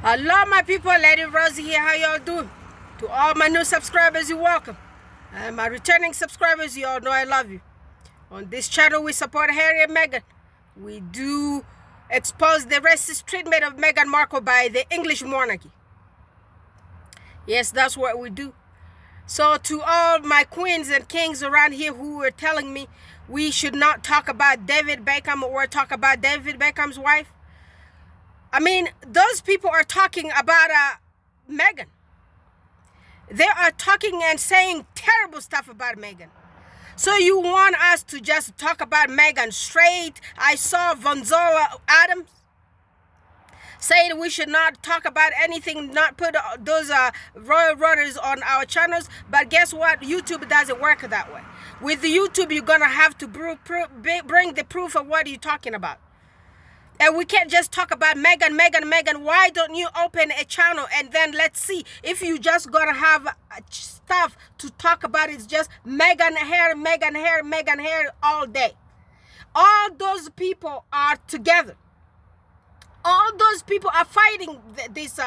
Hello my people, Lady Rosie here. How y'all doing? To all my new subscribers, you're welcome. And my returning subscribers, you all know I love you. On this channel, we support Harry and Meghan. We do expose the racist treatment of Meghan Markle by the English monarchy. Yes, that's what we do. So to all my queens and kings around here who are telling me we should not talk about David Beckham or talk about David Beckham's wife, I mean, those people are talking about Meghan. They are talking and saying terrible stuff about Meghan. So you want us to just talk about Meghan straight? I saw Vonzola Adams saying we should not talk about anything, not put those royal rotters on our channels. But guess what? YouTube doesn't work that way. With the YouTube, you're going to have to bring the proof of what you're talking about. And we can't just talk about Meghan. Why don't you open a channel and then let's see if you just gonna have stuff to talk about? It's just Meghan hair all day. All those people are together. All those people are fighting this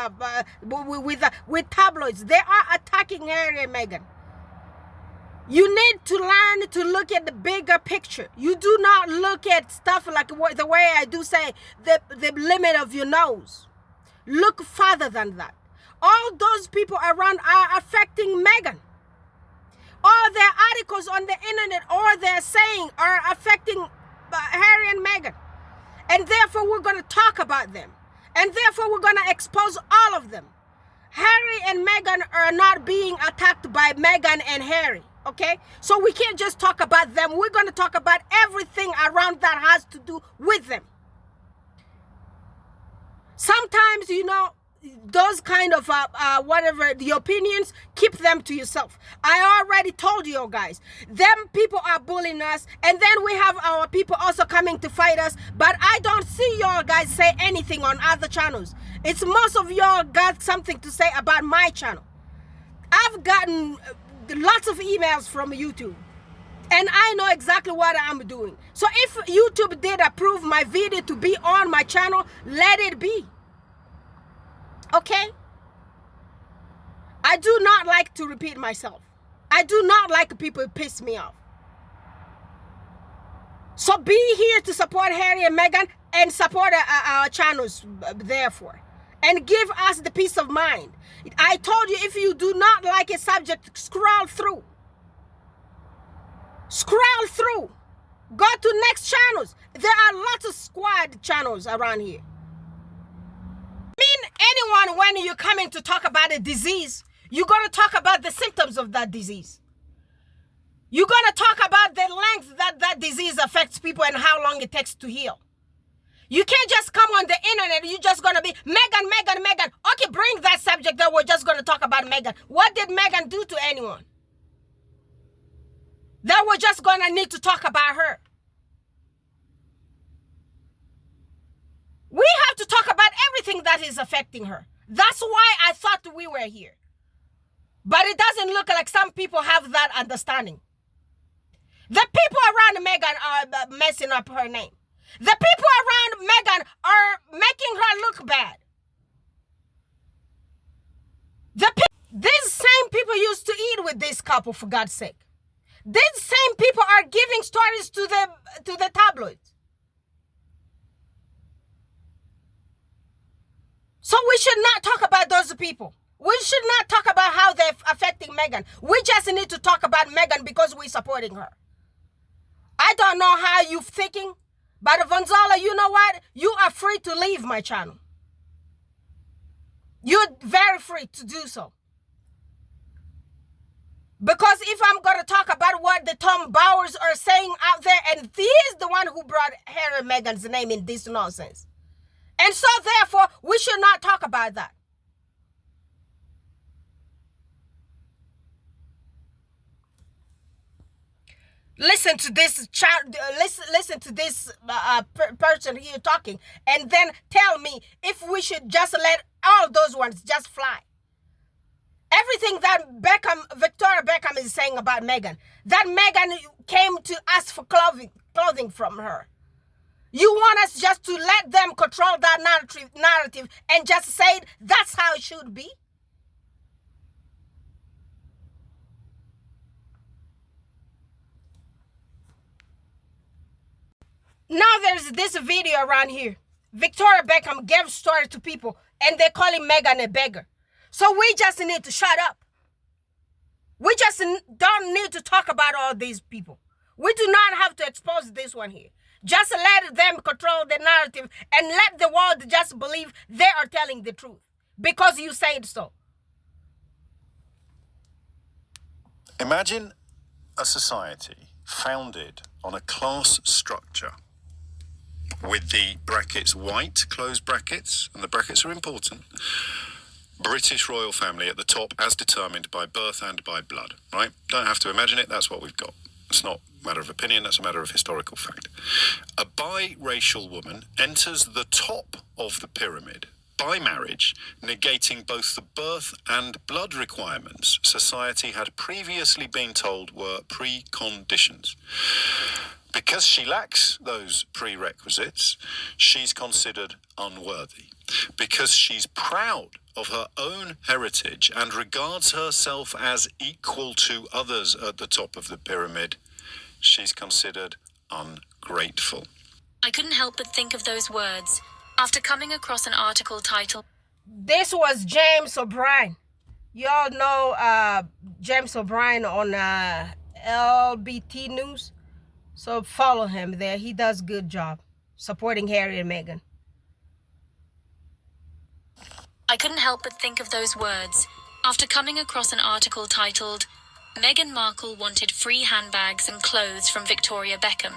with tabloids. They are attacking Harry and Meghan. You need to learn to look at the bigger picture. You do not look at stuff like the way I do say the limit of your nose. Look farther than that. All those people around are affecting Meghan. All their articles on the internet or their saying are affecting Harry and Meghan. And therefore we're going to talk about them. And therefore we're going to expose all of them. Harry and Meghan are not being attacked by Meghan and Harry. Okay, so we can't just talk about them. We're going to talk about everything around that has to do with them. Sometimes, you know, those kind of whatever the opinions, keep them to yourself. I already told you guys, them people are bullying us, and then we have our people also coming to fight us. But I don't see y'all guys say anything on other channels. It's most of y'all got something to say about my channel. I've gotten lots of emails from YouTube and I know exactly what I'm doing. So if YouTube did approve my video to be on my channel, let it be. Okay? I do not like to repeat myself. I do not like people who piss me off. So be here to support Harry and Meghan and support our channels therefore. And give us the peace of mind. I told you, if you do not like a subject, scroll through. Scroll through. Go to next channels. There are lots of squad channels around here. I mean, anyone, when you're coming to talk about a disease, you're going to talk about the symptoms of that disease. You're going to talk about the length that that disease affects people and how long it takes to heal. You can't just come on the internet, you're just going to be Meghan. Okay, bring that subject that we're just going to talk about Meghan. What did Meghan do to anyone? That we're just going to need to talk about her. We have to talk about everything that is affecting her. That's why I thought we were here. But it doesn't look like some people have that understanding. The people around Meghan are messing up her name. The people around Meghan are making her look bad. These same people used to eat with this couple, for God's sake. These same people are giving stories to the tabloids. So we should not talk about those people. We should not talk about how they're affecting Meghan. We just need to talk about Meghan because we're supporting her. I don't know how you're thinking. But Vonzola, you know what? You are free to leave my channel. You're very free to do so. Because if I'm going to talk about what the Tom Bowers are saying out there, and he is the one who brought Harry and Meghan's name in this nonsense. And so therefore, we should not talk about that. Listen to this child. Listen to this person here talking, and then tell me if we should just let all those ones just fly. Everything that Victoria Beckham is saying about Meghan, that Meghan came to ask for clothing from her. You want us just to let them control that narrative and just say that's how it should be? Now there's this video around here. Victoria Beckham gave story to people and they're calling Meghan a beggar. So we just need to shut up. We just don't need to talk about all these people. We do not have to expose this one here. Just let them control the narrative and let the world just believe they are telling the truth because you said so. Imagine a society founded on a class structure with the brackets white, closed brackets, and the brackets are important. British royal family at the top as determined by birth and by blood, right? Don't have to imagine it, that's what we've got. It's not a matter of opinion, that's a matter of historical fact. A biracial woman enters the top of the pyramid by marriage, negating both the birth and blood requirements society had previously been told were preconditions. Because she lacks those prerequisites, she's considered unworthy. Because she's proud of her own heritage and regards herself as equal to others at the top of the pyramid, she's considered ungrateful. I couldn't help but think of those words after coming across an article titled... This was James O'Brien. Y'all know James O'Brien on LBT News. So follow him there. He does a good job supporting Harry and Meghan. I couldn't help but think of those words after coming across an article titled, Meghan Markle wanted free handbags and clothes from Victoria Beckham.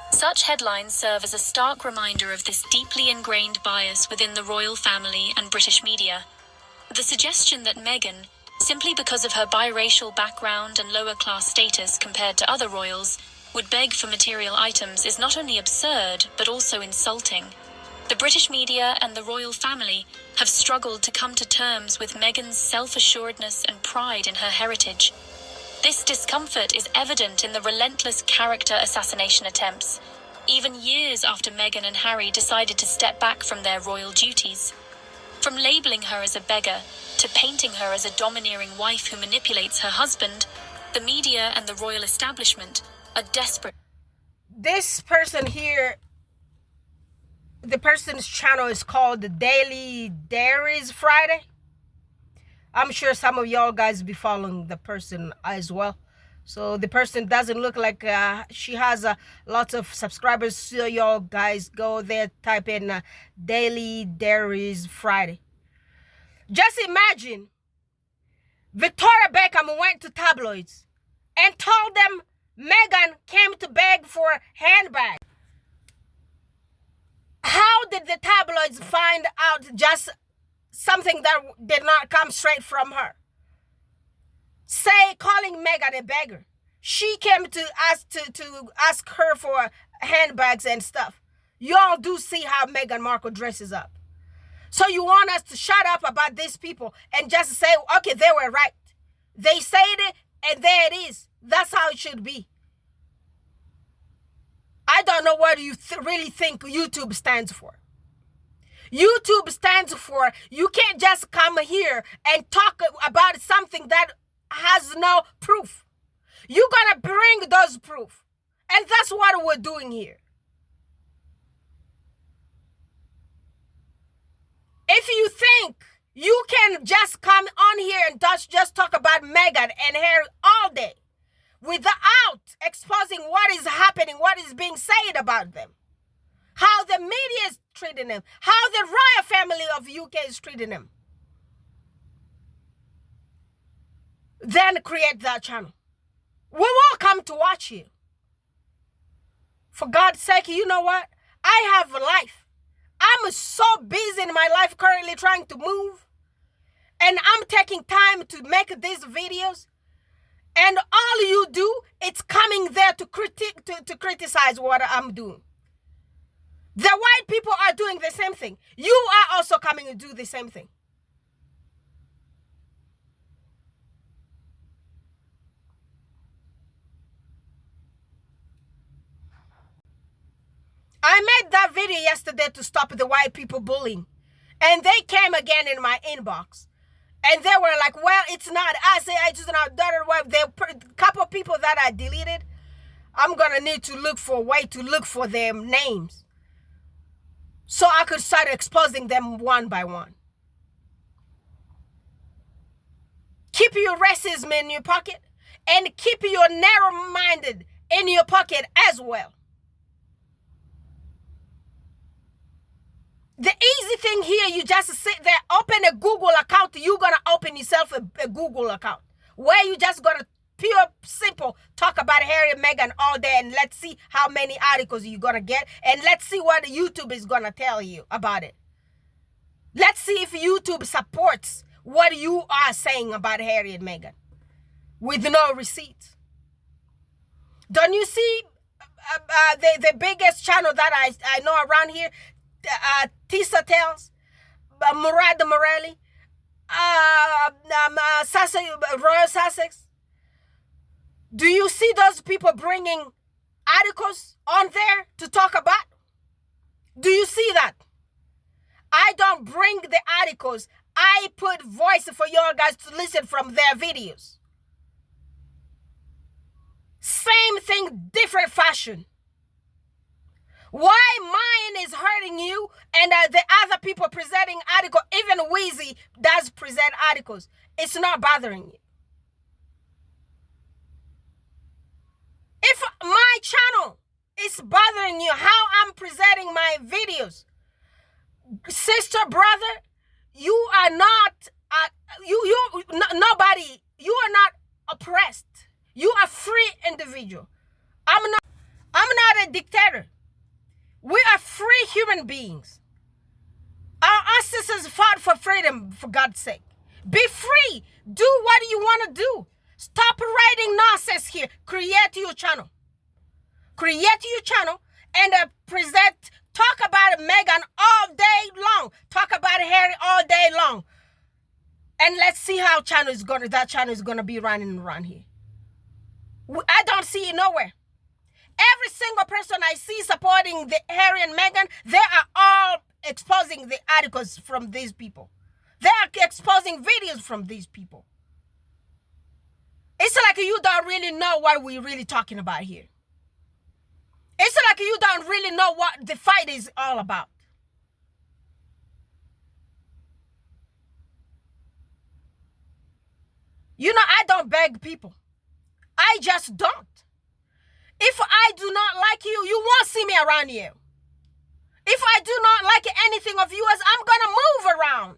Such headlines serve as a stark reminder of this deeply ingrained bias within the royal family and British media. The suggestion that Meghan, simply because of her biracial background and lower class status compared to other royals, would beg for material items is not only absurd, but also insulting. The British media and the royal family have struggled to come to terms with Meghan's self-assuredness and pride in her heritage. This discomfort is evident in the relentless character assassination attempts, even years after Meghan and Harry decided to step back from their royal duties. From labeling her as a beggar to painting her as a domineering wife who manipulates her husband, the media and the royal establishment are desperate. This person here, the person's channel is called the Daily Diaries Friday. I'm sure some of y'all guys be following the person as well. So the person doesn't look like she has lots of subscribers. So y'all guys go there, type in Daily Diaries Friday. Just imagine Victoria Beckham went to tabloids and told them Meghan came to beg for handbag. How did the tabloids find out just something that did not come straight from her? Say calling Meghan a beggar. She came to ask her for handbags and stuff. Y'all do see how Meghan Markle dresses up. So you want us to shut up about these people and just say, okay, they were right. They said it and there it is. That's how it should be. I don't know what you really think YouTube stands for. YouTube stands for you can't just come here and talk about something that has no proof. You gotta bring those proof. And that's what we're doing here. If you think you can just come on here and just talk about Meghan and Harry all day without exposing what is happening, what is being said about them, how the media is treating them, how the royal family of UK is treating them, then create that channel. We will come to watch you. For God's sake, you know what? I have a life. I'm so busy in my life currently trying to move. And I'm taking time to make these videos. And all you do, it's coming there to criticize what I'm doing. The white people are doing the same thing. You are also coming to do the same thing. I made that video yesterday to stop the white people bullying. And they came again in my inbox. And they were like, well, it's not us. It's just not daughter. There were a couple of people that I deleted. I'm going to need to look for a way to look for their names, so I could start exposing them one by one. Keep your racism in your pocket and keep your narrow-minded in your pocket as well. The easy thing here, you just sit there, open a Google account. You're going to open yourself a Google account where you just going to pure, simple, talk about Harry and Meghan all day, and let's see how many articles you're going to get, and let's see what YouTube is going to tell you about it. Let's see if YouTube supports what you are saying about Harry and Meghan with no receipts. Don't you see the biggest channel that I know around here, Tisa Tells, Murad Morelli, Royal Sussex? Do you see those people bringing articles on there to talk about? Do you see that? I don't bring the articles. I put voice for y'all guys to listen from their videos. Same thing, different fashion. Why mine is hurting you and the other people presenting articles, even Wheezy does present articles, it's not bothering you? If my channel is bothering you, how I'm presenting my videos, sister, brother, you are not, nobody, you are not oppressed. You are free individual. I'm not a dictator. We are free human beings. Our ancestors fought for freedom, for God's sake. Be free. Do what you want to do. Stop writing nonsense here. Create your channel. Create your channel and talk about Meghan all day long. Talk about Harry all day long. And let's see how that channel is gonna be running around here. I don't see it nowhere. Every single person I see supporting the Harry and Meghan, they are all exposing the articles from these people. They are exposing videos from these people. It's like you don't really know what we're really talking about here. It's like you don't really know what the fight is all about. You know, I don't beg people. I just don't. If I do not like you, you won't see me around here. If I do not like anything of yours, I'm going to move around.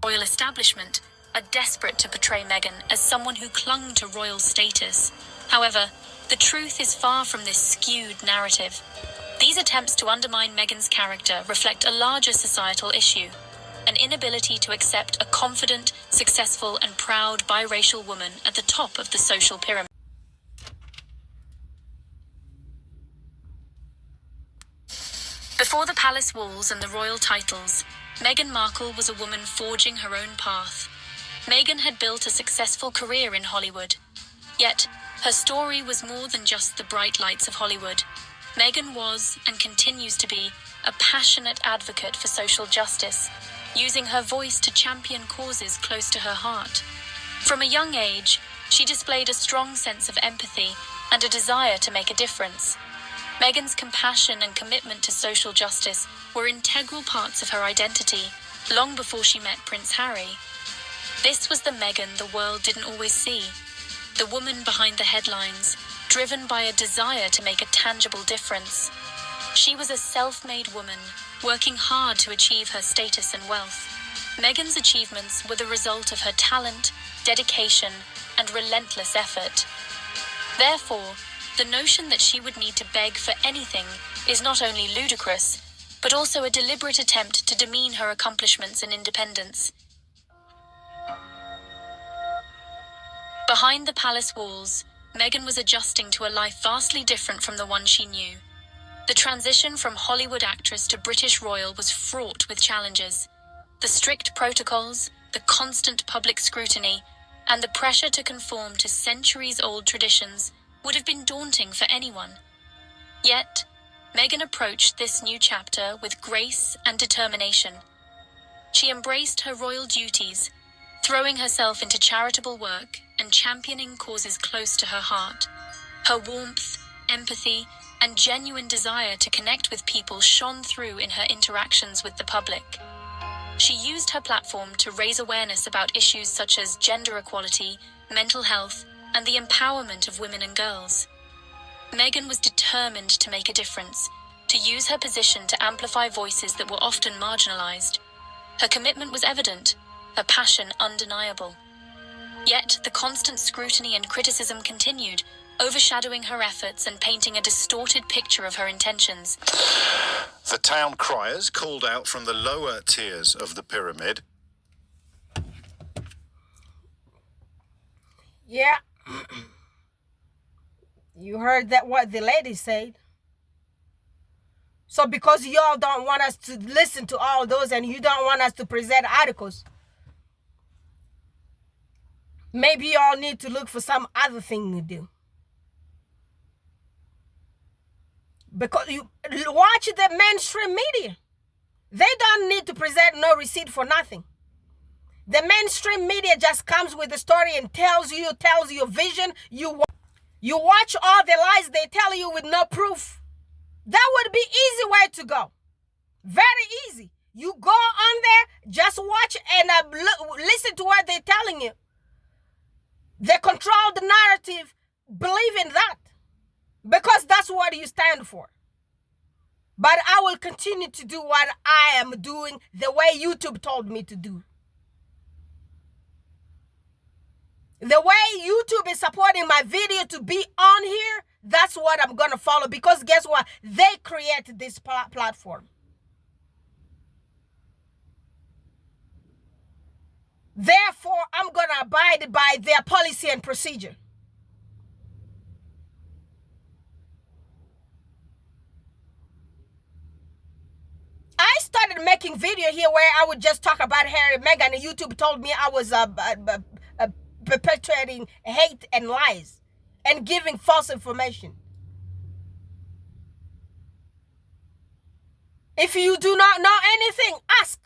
Royal establishment are desperate to portray Meghan as someone who clung to royal status. However, the truth is far from this skewed narrative. These attempts to undermine Meghan's character reflect a larger societal issue, an inability to accept a confident, successful, and proud biracial woman at the top of the social pyramid. Before the palace walls and the royal titles, Meghan Markle was a woman forging her own path. Meghan had built a successful career in Hollywood. Yet, her story was more than just the bright lights of Hollywood. Meghan was, and continues to be, a passionate advocate for social justice, using her voice to champion causes close to her heart. From a young age, she displayed a strong sense of empathy and a desire to make a difference. Meghan's compassion and commitment to social justice were integral parts of her identity, long before she met Prince Harry. This was the Meghan the world didn't always see. The woman behind the headlines, driven by a desire to make a tangible difference. She was a self-made woman, working hard to achieve her status and wealth. Meghan's achievements were the result of her talent, dedication, and relentless effort. Therefore, the notion that she would need to beg for anything is not only ludicrous, but also a deliberate attempt to demean her accomplishments and independence. Behind the palace walls, Meghan was adjusting to a life vastly different from the one she knew. The transition from Hollywood actress to British royal was fraught with challenges. The strict protocols, the constant public scrutiny, and the pressure to conform to centuries-old traditions would have been daunting for anyone. Yet, Meghan approached this new chapter with grace and determination. She embraced her royal duties, throwing herself into charitable work and championing causes close to her heart. Her warmth, empathy, and genuine desire to connect with people shone through in her interactions with the public. She used her platform to raise awareness about issues such as gender equality, mental health, and the empowerment of women and girls. Meghan was determined to make a difference, to use her position to amplify voices that were often marginalized. Her commitment was evident, her passion undeniable. Yet the constant scrutiny and criticism continued, overshadowing her efforts and painting a distorted picture of her intentions. The town criers called out from the lower tiers of the pyramid. Yeah. You heard that what the lady said. So because y'all don't want us to listen to all those and you don't want us to present articles, maybe y'all need to look for some other thing to do. Because you watch the mainstream media. They don't need to present no receipt for nothing. The mainstream media just comes with the story and tells you a vision. You watch all the lies they tell you with no proof. That would be easy way to go. Very easy. You go on there, just watch and listen to what they're telling you. They control the narrative. Believe in that. Because that's what you stand for. But I will continue to do what I am doing the way YouTube told me to do. The way YouTube is supporting my video to be on here, that's what I'm going to follow. Because guess what? They created this platform. Therefore, I'm going to abide by their policy and procedure. I started making video here where I would just talk about Harry and Meghan, and YouTube told me I was perpetuating hate and lies and giving false information. If you do not know anything, ask.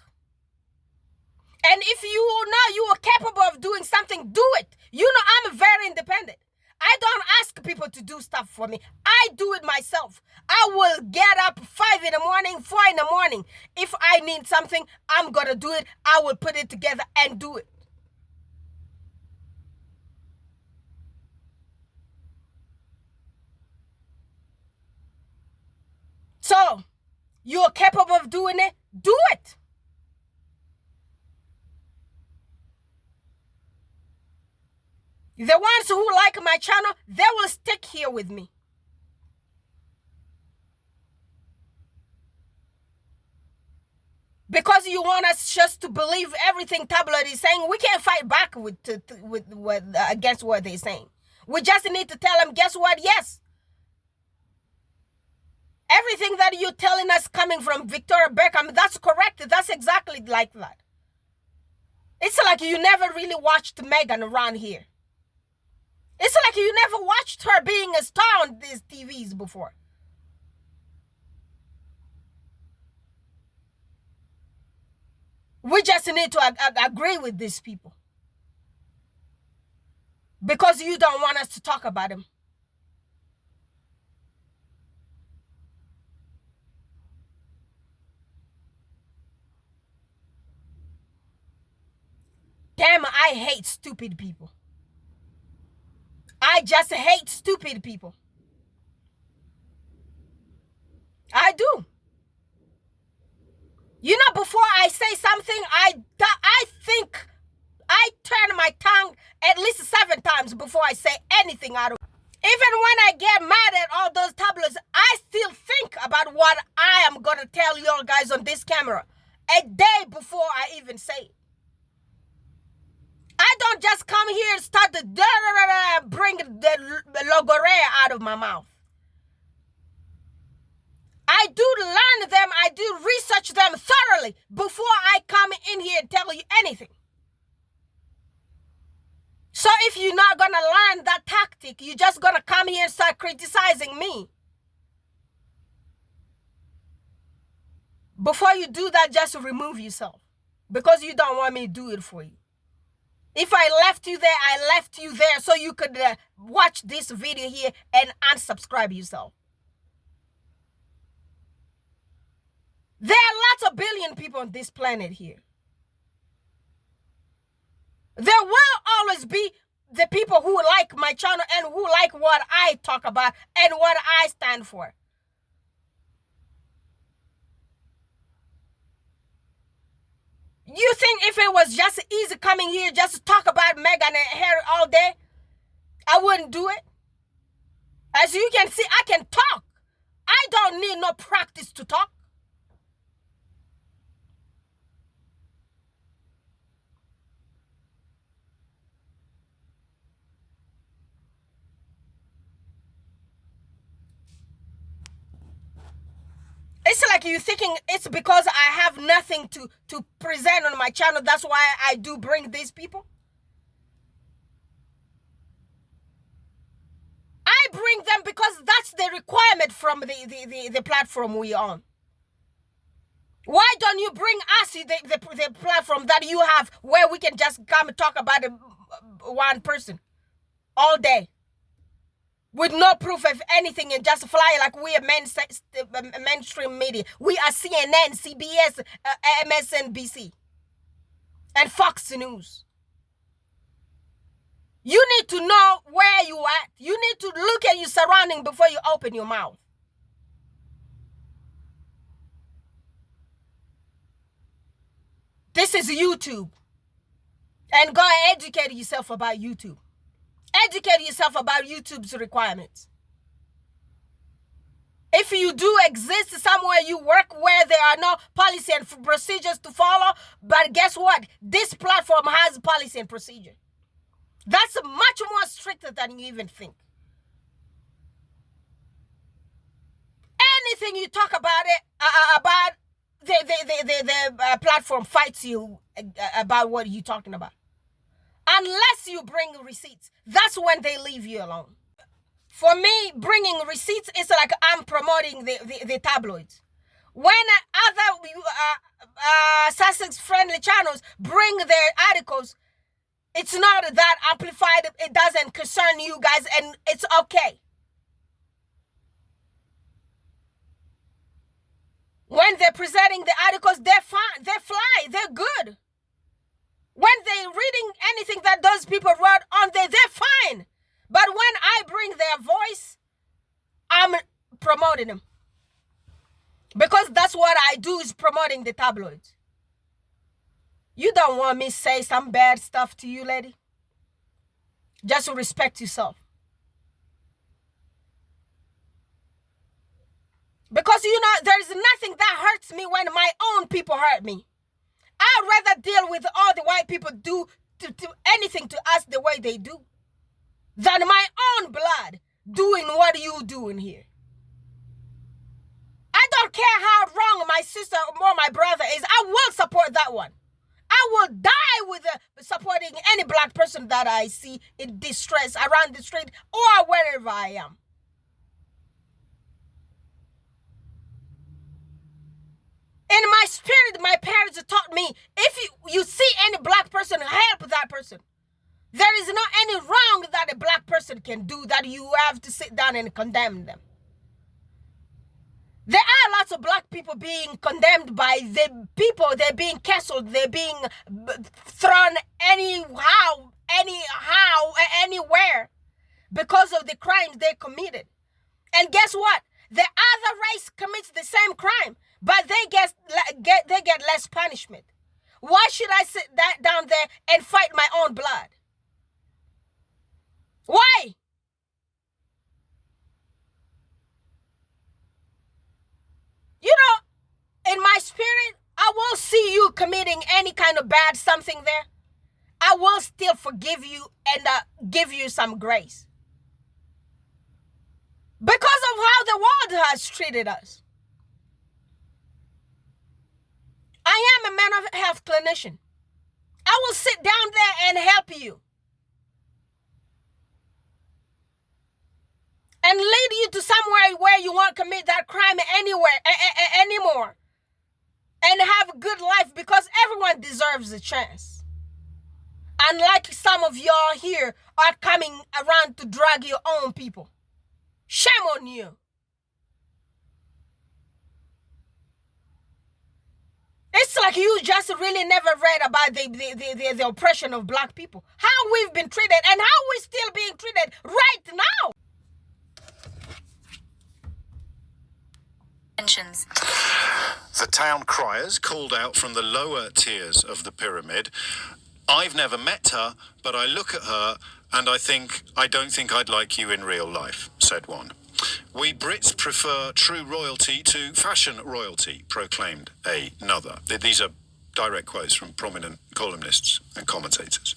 And if you know you are capable of doing something, do it. You know I'm very independent. I don't ask people to do stuff for me. I do it myself. I will get up 5 in the morning, 4 in the morning. If I need something, I'm going to do it. I will put it together and do it. So, you're capable of doing it? Do it. The ones who like my channel, they will stick here with me. Because you want us just to believe everything tabloid is saying, we can't fight back against what they're saying. We just need to tell them, guess what? Yes. Everything that you're telling us coming from Victoria Beckham, that's correct. That's exactly like that. It's like you never really watched Meghan around here. It's like you never watched her being a star on these TVs before. We just need to agree with these people. Because you don't want us to talk about them. Damn, I hate stupid people. I just hate stupid people. I do. You know, before I say something, I think I turn my tongue at least 7 times before I say anything out of it. Even when I get mad at all those tabloids, I still think about what I am going to tell you all guys on this camera a day before I even say it. I don't just come here and start to bring the logorrhea out of my mouth. I do learn them. I do research them thoroughly before I come in here and tell you anything. So if you're not going to learn that tactic, you're just going to come here and start criticizing me. Before you do that, just remove yourself. Because you don't want me to do it for you. If I left you there, I left you there so you could watch this video here and unsubscribe yourself. There are lots of billion people on this planet here. There will always be the people who like my channel and who like what I talk about and what I stand for. You think if it was just easy coming here just to talk about Meghan and Harry all day, I wouldn't do it? As you can see, I can talk. I don't need no practice to talk. It's like you thinking it's because I have nothing to present on my channel. That's why I do bring these people. I bring them because that's the requirement from the platform we on. Why don't you bring us the platform that you have where we can just come and talk about one person all day? With no proof of anything and just fly like we are mainstream media. We are CNN, CBS, MSNBC, and Fox News. You need to know where you at. You need to look at your surrounding before you open your mouth. This is YouTube. And go educate yourself about YouTube. Educate yourself about YouTube's requirements. If you do exist somewhere you work where there are no policy and procedures to follow, but guess what? This platform has policy and procedure. That's much more stricter than you even think. Anything you talk about the platform fights you about what you're talking about. Unless you bring receipts. That's when they leave you alone. For me, bringing receipts is like I'm promoting the tabloids. When other Sussex-friendly channels bring their articles, it's not that amplified. It doesn't concern you guys, and it's okay. When they're presenting the articles, they're fine. They fly. They're good. When they're reading anything that those people wrote on there, they're fine. But when I bring their voice, I'm promoting them. Because that's what I do, is promoting the tabloids. You don't want me to say some bad stuff to you, lady. Just respect yourself. Because, you know, there is nothing that hurts me when my own people hurt me. I'd rather deal with all the white people do to anything to us the way they do than my own blood doing what you doing here. I don't care how wrong my sister or my brother is. I will support that one. I will die with supporting any black person that I see in distress around the street or wherever I am. In my spirit, my parents taught me, if you see any black person, help that person. There is not any wrong that a black person can do that you have to sit down and condemn them. There are lots of black people being condemned by the people. They're being canceled. They're being thrown anyhow, anywhere because of the crimes they committed. And guess what? The other race commits the same crime, but they get less punishment. Why should I sit down there and fight my own blood? Why? You know, in my spirit, I will see you committing any kind of bad something there. I will still forgive you and give you some grace. Because of how the world has treated us. I am a mental health clinician. I will sit down there and help you. And lead you to somewhere where you won't commit that crime anymore. And have a good life, because everyone deserves a chance. Unlike some of y'all here are coming around to drag your own people. Shame on you. It's like you just really never read about the oppression of black people. How we've been treated and how we're still being treated right now. The town criers called out from the lower tiers of the pyramid, "I've never met her, but I look at her and I don't think I'd like you in real life," said one. "We Brits prefer true royalty to fashion royalty," proclaimed another. These are direct quotes from prominent columnists and commentators.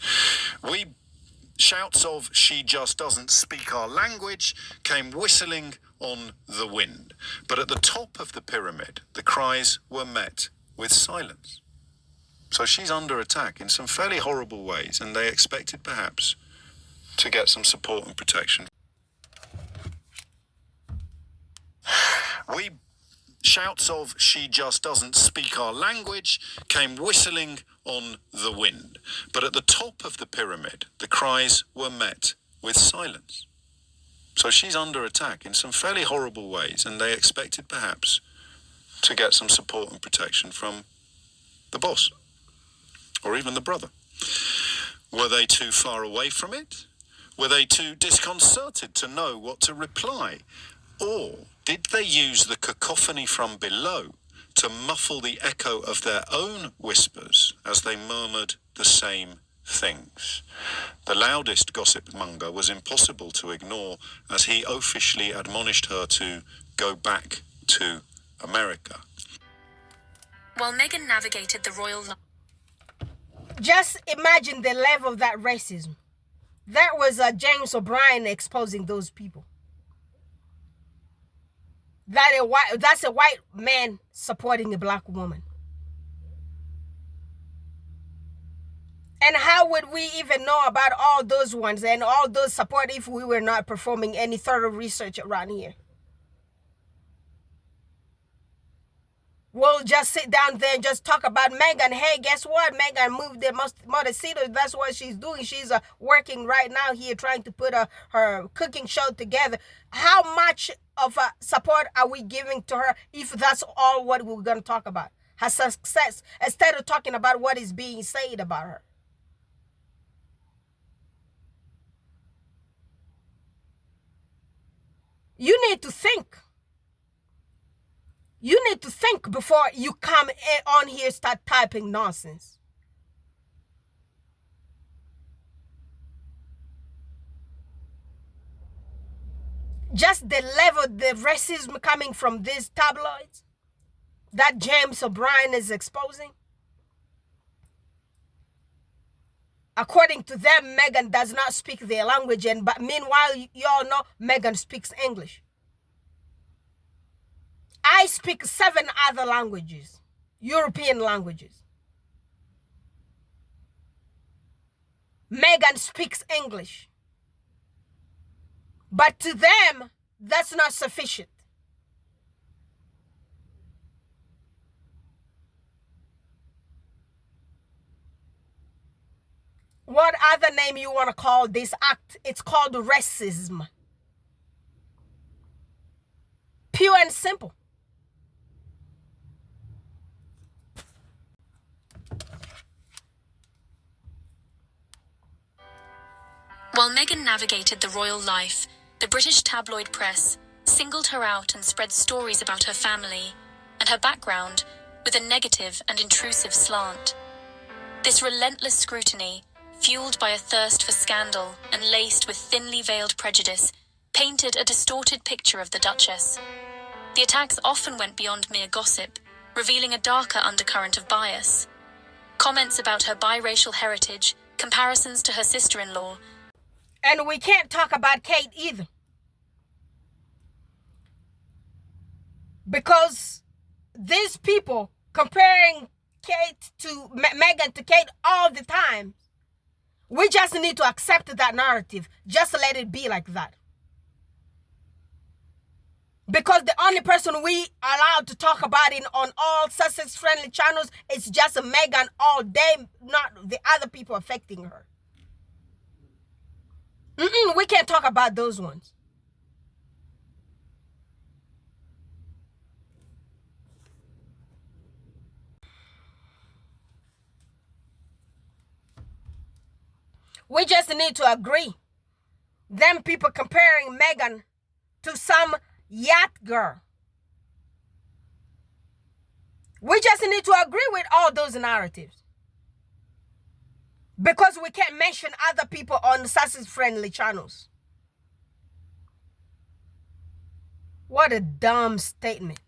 Shouts of "she just doesn't speak our language" came whistling on the wind. But at the top of the pyramid, the cries were met with silence. So she's under attack in some fairly horrible ways, and they expected perhaps to get some support and protection. Shouts of "she just doesn't speak our language" came whistling on the wind. But at the top of the pyramid, the cries were met with silence. So she's under attack in some fairly horrible ways, and they expected perhaps to get some support and protection from the boss, or even the brother. Were they too far away from it? Were they too disconcerted to know what to reply? Or did they use the cacophony from below to muffle the echo of their own whispers as they murmured the same things? The loudest gossip monger was impossible to ignore, as he oafishly admonished her to go back to America. While Meghan navigated the royal life. Just imagine the level of that racism. That was James O'Brien exposing those people. That's a white man supporting a black woman. And how would we even know about all those ones and all those support if we were not performing any thorough research around here? We'll just sit down there and just talk about Meghan. Hey, guess what? Meghan moved the Montecito. That's what she's doing. She's working right now here trying to put her cooking show together. How much of support are we giving to her if that's all what we're going to talk about? Her success, instead of talking about what is being said about her. You need to think. You need to think before you come on here and start typing nonsense. Just the level, the racism coming from these tabloids that James O'Brien is exposing. According to them, Meghan does not speak their language, but meanwhile, y'all know Meghan speaks English. I speak 7 other languages, European languages. Meghan speaks English. But to them, that's not sufficient. What other name you want to call this act? It's called racism. Pure and simple. While Meghan navigated the royal life, the British tabloid press singled her out and spread stories about her family and her background with a negative and intrusive slant. This relentless scrutiny, fueled by a thirst for scandal and laced with thinly veiled prejudice, painted a distorted picture of the Duchess. The attacks often went beyond mere gossip, revealing a darker undercurrent of bias. Comments about her biracial heritage, comparisons to her sister-in-law. And we can't talk about Kate either. Because these people comparing Meghan to Kate all the time. We just need to accept that narrative. Just let it be like that. Because the only person we are allowed to talk about it on all success-friendly channels is just Meghan all day, not the other people affecting her. We can't talk about those ones. We just need to agree. Them people comparing Meghan to some yacht girl. We just need to agree with all those narratives. Because we can't mention other people on success-friendly channels. What a dumb statement.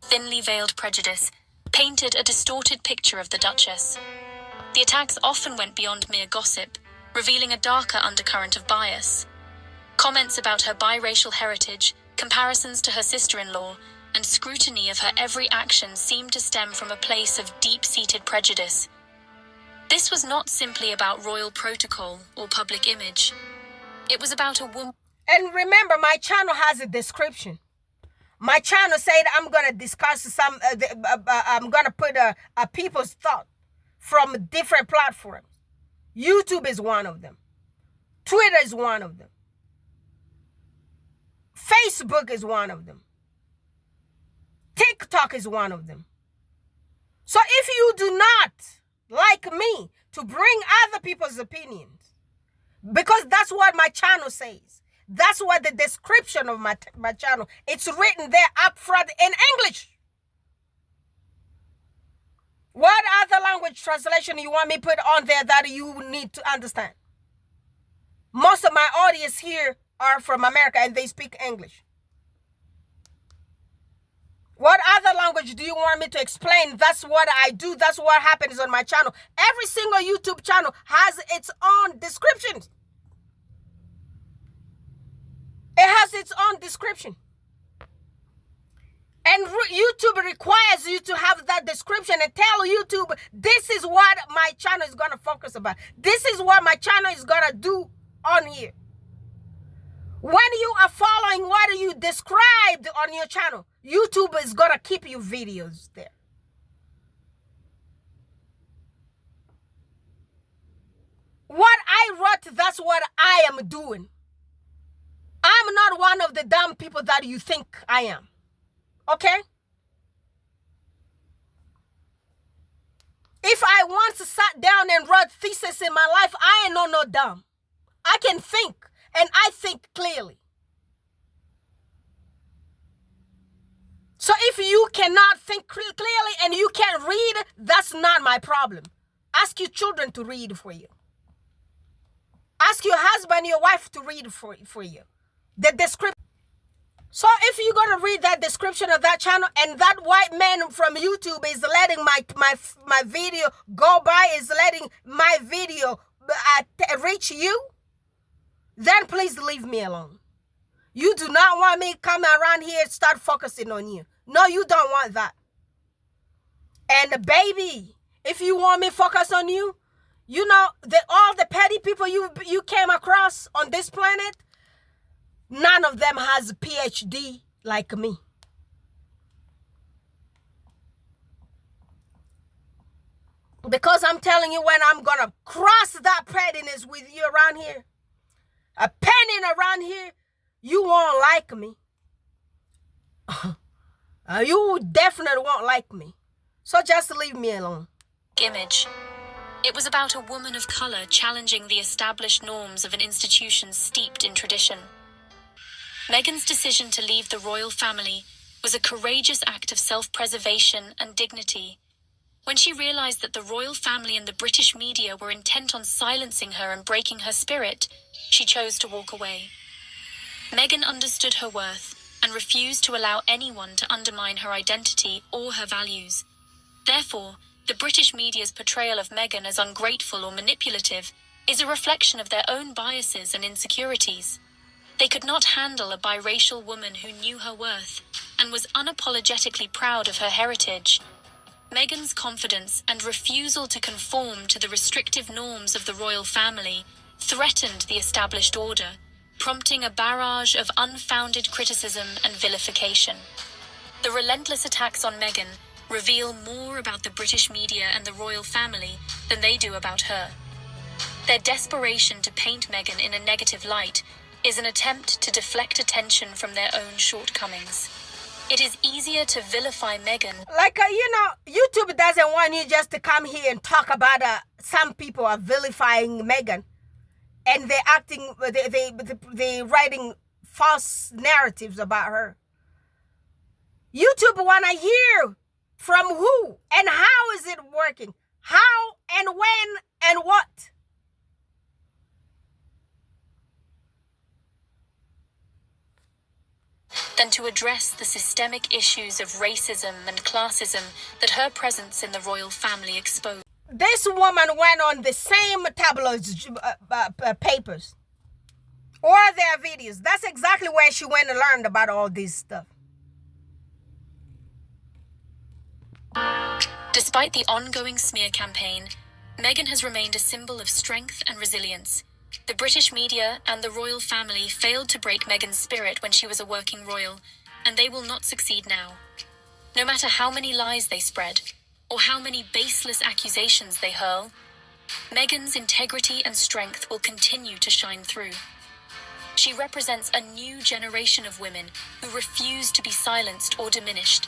Thinly veiled prejudice painted a distorted picture of the Duchess. The attacks often went beyond mere gossip, revealing a darker undercurrent of bias. Comments about her biracial heritage, comparisons to her sister-in-law, and scrutiny of her every action seemed to stem from a place of deep-seated prejudice. This was not simply about royal protocol or public image. It was about a woman. And remember, my channel has a description. My channel said I'm going to discuss some, I'm going to put a people's thought from different platforms. YouTube is one of them. Twitter is one of them. Facebook is one of them. TikTok is one of them. So if you do not like me to bring other people's opinions, because that's what my channel says. That's what the description of my channel, it's written there up front in English. What other language translation you want me to put on there that you need to understand? Most of my audience here are from America and they speak English. What other language do you want me to explain? That's what I do. That's what happens on my channel. Every single YouTube channel has its own descriptions. It has its own description. And YouTube requires you to have that description and tell YouTube, this is what my channel is going to focus about. This is what my channel is going to do on here. When you are following what you described on your channel, YouTube is going to keep you videos there. What I wrote, that's what I am doing. I'm not one of the dumb people that you think I am. Okay? If I once sat down and wrote thesis in my life, I ain't no dumb. I can think, and I think clearly. So if you cannot think clearly and you can't read, that's not my problem. Ask your children to read for you. Ask your husband, your wife to read for you. The description. So if you're going to read that description of that channel and that white man from YouTube is letting my video go by, is letting my video reach you, then please leave me alone. You do not want me coming around here and start focusing on you. No, you don't want that. And baby, if you want me to focus on you, you know, all the petty people you came across on this planet, none of them has a PhD like me. Because I'm telling you, when I'm going to cross that pettiness with you around here, a penning around here, you won't like me. You definitely won't like me. So just leave me alone. Image. It was about a woman of color challenging the established norms of an institution steeped in tradition. Meghan's decision to leave the royal family was a courageous act of self-preservation and dignity. When she realized that the royal family and the British media were intent on silencing her and breaking her spirit, she chose to walk away. Meghan understood her worth and refused to allow anyone to undermine her identity or her values. Therefore, the British media's portrayal of Meghan as ungrateful or manipulative is a reflection of their own biases and insecurities. They could not handle a biracial woman who knew her worth and was unapologetically proud of her heritage. Meghan's confidence and refusal to conform to the restrictive norms of the royal family threatened the established order, prompting a barrage of unfounded criticism and vilification. The relentless attacks on Meghan reveal more about the British media and the royal family than they do about her. Their desperation to paint Meghan in a negative light is an attempt to deflect attention from their own shortcomings. It is easier to vilify Meghan. YouTube doesn't want you just to come here and talk about some people are vilifying Meghan, and they're writing false narratives about her. YouTube want to hear from who and how is it working? How and when and what? Than to address the systemic issues of racism and classism that her presence in the royal family exposed. This woman went on the same tabloids papers or their videos. That's exactly where she went and learned about all this stuff. Despite the ongoing smear campaign, Meghan has remained a symbol of strength and resilience. The British media and the royal family failed to break Meghan's spirit when she was a working royal, and they will not succeed now. No matter how many lies they spread, or how many baseless accusations they hurl, Meghan's integrity and strength will continue to shine through. She represents a new generation of women who refuse to be silenced or diminished,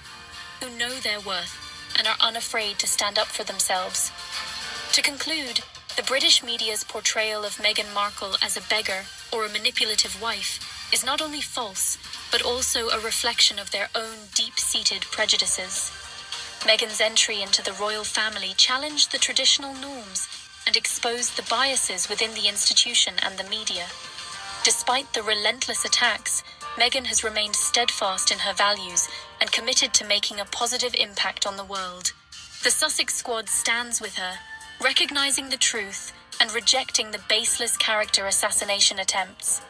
who know their worth and are unafraid to stand up for themselves. To conclude, the British media's portrayal of Meghan Markle as a beggar or a manipulative wife is not only false, but also a reflection of their own deep-seated prejudices. Meghan's entry into the royal family challenged the traditional norms and exposed the biases within the institution and the media. Despite the relentless attacks, Meghan has remained steadfast in her values and committed to making a positive impact on the world. The Sussex Squad stands with her, recognizing the truth and rejecting the baseless character assassination attempts.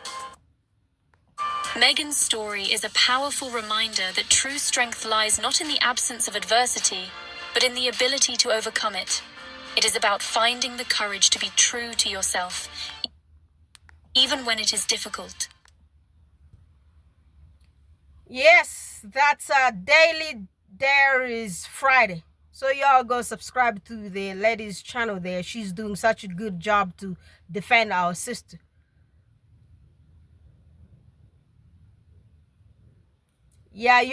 Meghan's story is a powerful reminder that true strength lies not in the absence of adversity, but in the ability to overcome it. It is about finding the courage to be true to yourself, even when it is difficult. Yes, that's Daily Diaries Friday. So y'all go subscribe to the lady's channel there. She's doing such a good job to defend our sister. Yeah,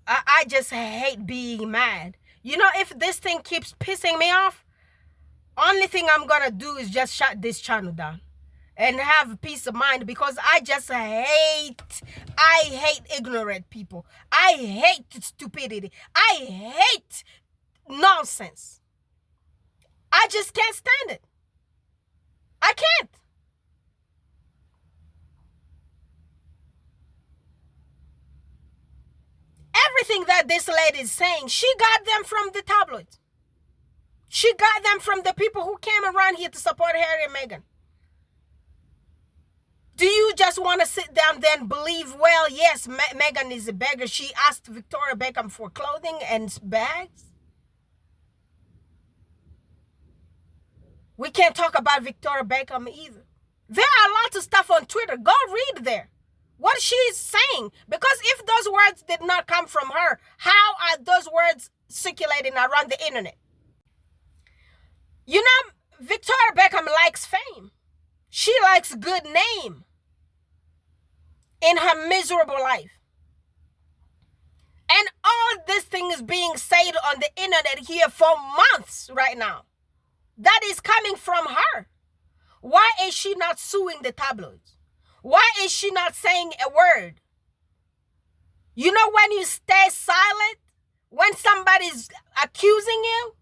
I just hate being mad. If this thing keeps pissing me off, only thing I'm gonna do is just shut this channel down and have peace of mind, because I hate ignorant people. I hate stupidity. I hate nonsense. I just can't stand it. I can't. Everything that this lady is saying, she got them from the tabloids. She got them from the people who came around here to support Harry and Meghan. Do you just want to sit down there and believe, well, yes, Meghan is a beggar. She asked Victoria Beckham for clothing and bags? We can't talk about Victoria Beckham either. There are lots of stuff on Twitter. Go read there what she's saying. Because if those words did not come from her, how are those words circulating around the internet? Victoria Beckham likes fame. She likes good name in her miserable life. And all this thing is being said on the internet here for months right now. That is coming from her. Why is she not suing the tabloids? Why is she not saying a word? When you stay silent, when somebody's accusing you,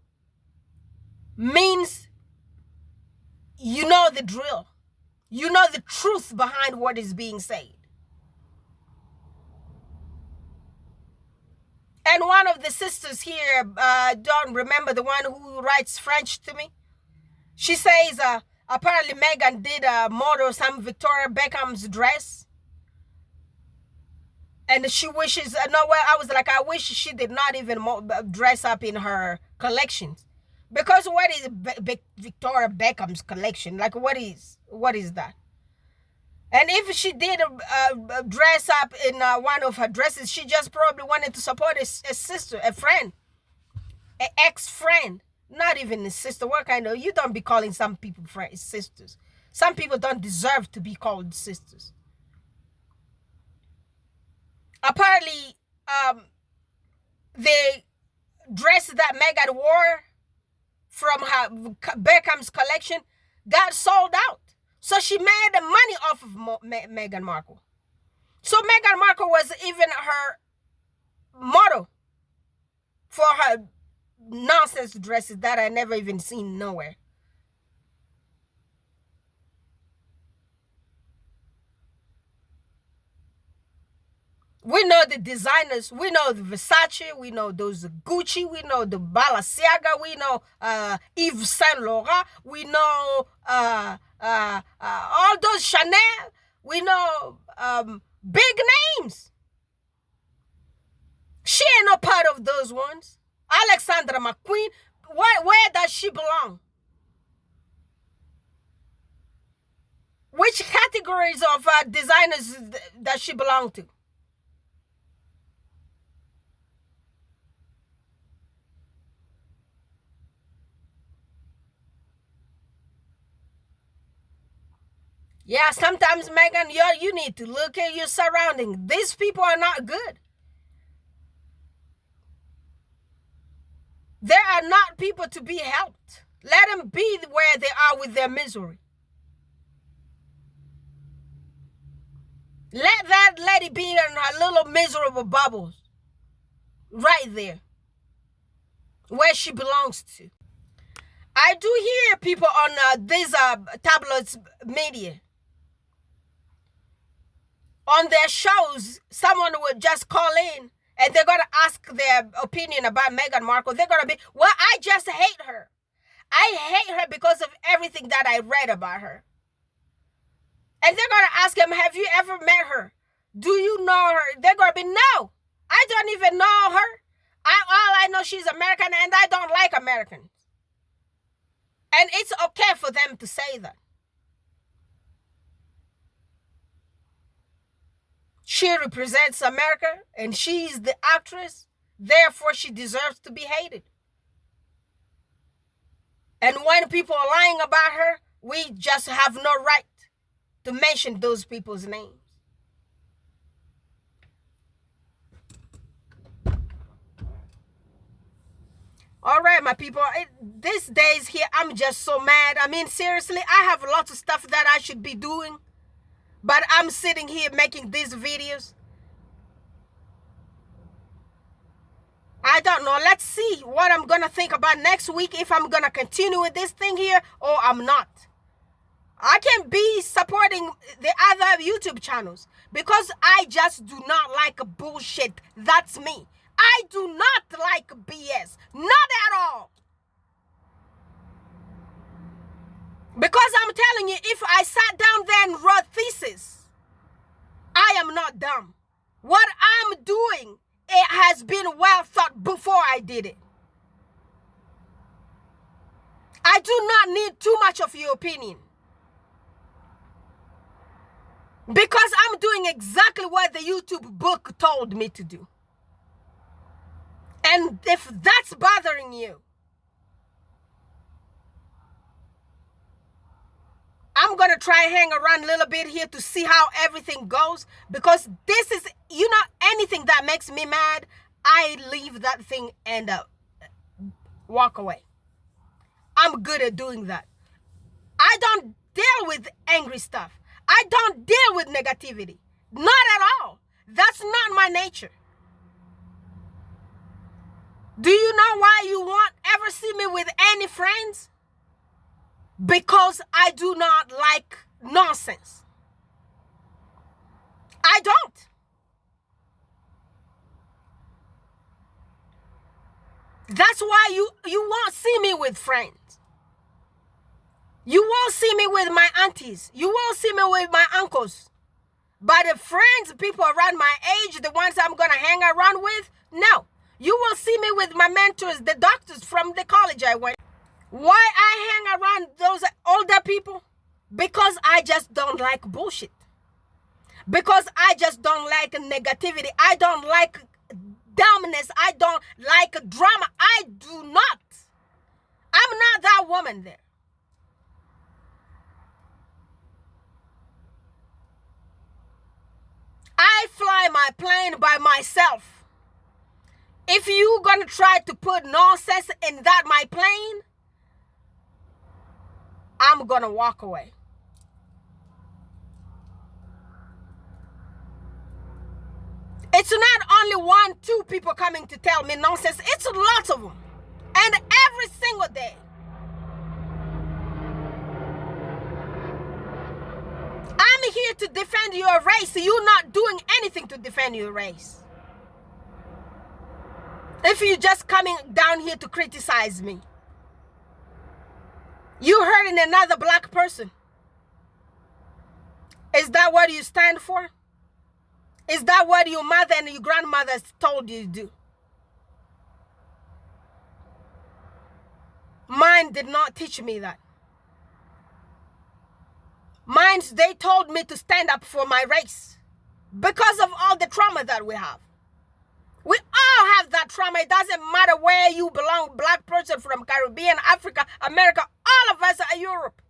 means you know the drill. You know the truth behind what is being said. And one of the sisters here, don't remember the one who writes French to me. She says, apparently Meghan did model some Victoria Beckham's dress. And she wishes, no, well, I was like, I wish she did not even dress up in her collections. Because what is Victoria Beckham's collection? Like, what is that? And if she did dress up in one of her dresses, she just probably wanted to support a sister, a friend, an ex-friend. Not even a sister. What kind of, you don't be calling some people friends, sisters. Some people don't deserve to be called sisters. Apparently, the dress that Meghan wore from her Beckham's collection got sold out. So she made the money off of Meghan Markle. So Meghan Markle was even her model for her nonsense dresses that I never even seen nowhere. We know the designers. We know the Versace. We know those Gucci. We know the Balenciaga. We know Yves Saint Laurent. We know all those Chanel. We know big names. She ain't no part of those ones. Alexandra McQueen. Where does she belong? Which categories of designers does she belong to? Yeah, sometimes, Meghan, you need to look at your surroundings. These people are not good. They are not people to be helped. Let them be where they are with their misery. Let that lady be in her little miserable bubbles. Right there. Where she belongs to. I do hear people on these tabloids media. On their shows, someone would just call in and they're going to ask their opinion about Meghan Markle. They're going to be, well, I just hate her. I hate her because of everything that I read about her. And they're going to ask him, have you ever met her? Do you know her? They're going to be, no, I don't even know her. All I know, she's American and I don't like Americans. And it's okay for them to say that. She represents America and she's the actress. Therefore, she deserves to be hated. And when people are lying about her, we just have no right to mention those people's names. All right, my people, these days here, I'm just so mad. I mean, seriously, I have lots of stuff that I should be doing. But I'm sitting here making these videos. I don't know. Let's see what I'm going to think about next week. If I'm going to continue with this thing here or I'm not. I can be supporting the other YouTube channels. Because I just do not like bullshit. That's me. I do not like BS. Not at all. Because I'm telling you, if I sat down there and wrote thesis, I am not dumb. What I'm doing, it has been well thought before I did it. I do not need too much of your opinion. Because I'm doing exactly what the YouTube book told me to do. And if that's bothering you, I'm going to try and hang around a little bit here to see how everything goes. Because this is, anything that makes me mad, I leave that thing and walk away. I'm good at doing that. I don't deal with angry stuff. I don't deal with negativity. Not at all. That's not my nature. Do you know why you won't ever see me with any friends? Because I do not like nonsense. I don't. That's why you won't see me with friends. You won't see me with my aunties. You won't see me with my uncles. But the friends, people around my age, the ones I'm going to hang around with, no. You will see me with my mentors, the doctors from the college I went. Why I hang around those older people? Because I just don't like bullshit. Because I just don't like negativity. I don't like dumbness. I don't like drama. I do not. I'm not that woman there. I fly my plane by myself. If you're going to try to put nonsense in that my plane, I'm going to walk away. It's not only 1, 2 people coming to tell me nonsense. It's lots of them. And every single day. I'm here to defend your race. You're not doing anything to defend your race. If you're just coming down here to criticize me. You hurting another black person. Is that what you stand for? Is that what your mother and your grandmother told you to do? Mine did not teach me that. Mine, they told me to stand up for my race because of all the trauma that we have. We all have that trauma. It doesn't matter where you belong, black person from Caribbean, Africa, America, all of us are Europe.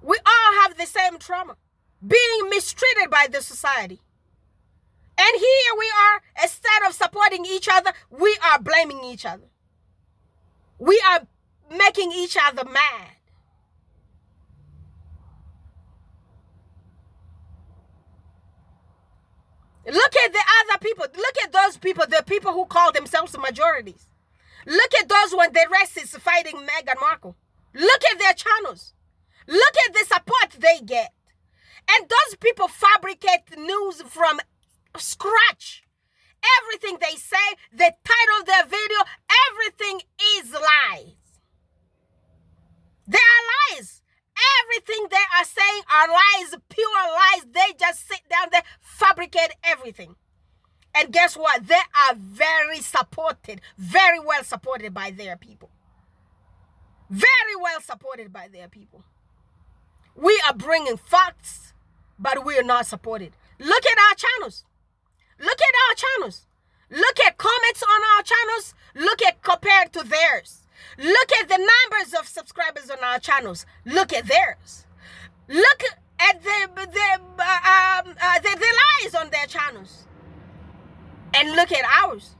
We all have the same trauma. Being mistreated by the society. And here we are, instead of supporting each other, we are blaming each other. We are making each other mad. Look at the other people. Look at those people, the people who call themselves majorities. Look at those when the rest is fighting Meghan Markle. Look at their channels. Look at the support they get. And those people fabricate news from scratch. Everything they say, the title of their video, everything is lies. They are lies. Everything they are saying are lies, pure lies. They just sit down there, fabricate everything. And guess what? They are very supported, very well supported by their people. Very well supported by their people. We are bringing facts, but we are not supported. Look at our channels. Look at our channels. Look at comments on our channels. Look at compared to theirs. Look at the numbers of subscribers on our channels. Look at theirs. Look at the lies on their channels. And look at ours.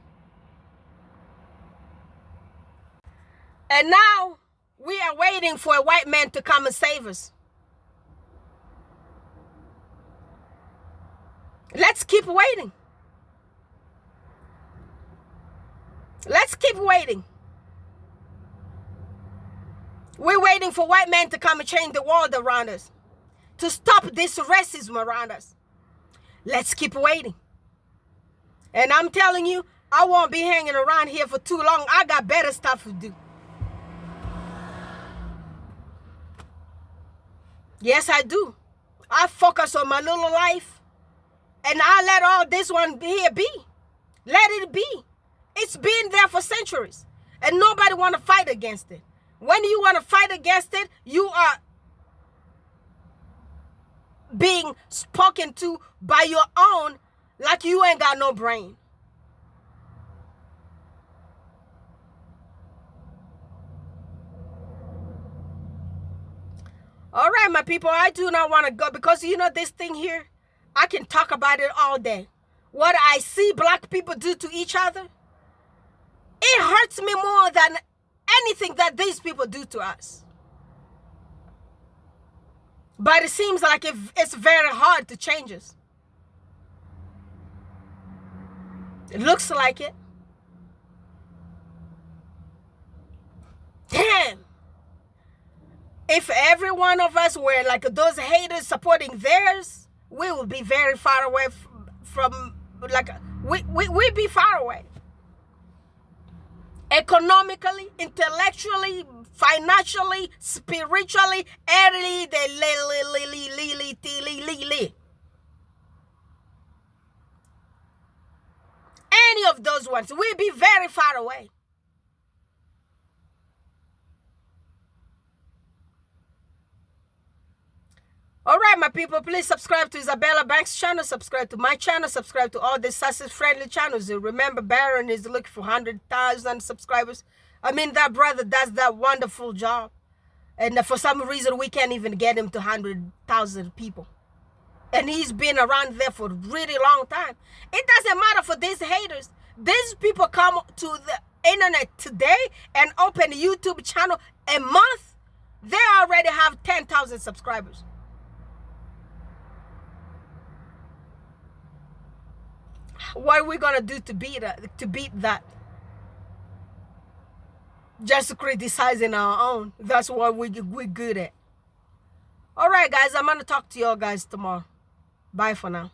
And now we are waiting for a white man to come and save us. Let's keep waiting. Let's keep waiting. We're waiting for white men to come and change the world around us. To stop this racism around us. Let's keep waiting. And I'm telling you, I won't be hanging around here for too long. I got better stuff to do. Yes, I do. I focus on my little life. And I let all this one here be. Let it be. It's been there for centuries. And nobody want to fight against it. When you want to fight against it, you are being spoken to by your own like you ain't got no brain. All right, my people, I do not want to go because you know this thing here, I can talk about it all day. What I see black people do to each other, it hurts me more than anything that these people do to us. But it seems like it's very hard to change us. It looks like it. Damn. If every one of us were like those haters supporting theirs, we would be very far away from like, we'd be far away. economically, intellectually, financially, spiritually, any of those ones, we'll be very far away. All right, my people, please subscribe to Isabella Banks' channel, subscribe to my channel, subscribe to all the success-friendly channels. Remember, Baron is looking for 100,000 subscribers. I mean, that brother does that wonderful job. And for some reason, we can't even get him to 100,000 people. And he's been around there for a really long time. It doesn't matter for these haters. These people come to the internet today and open a YouTube channel a month. They already have 10,000 subscribers. What are we gonna do to beat that? Just criticizing our own. That's what we're good at. All right, guys, I'm gonna talk to y'all guys tomorrow. Bye for now.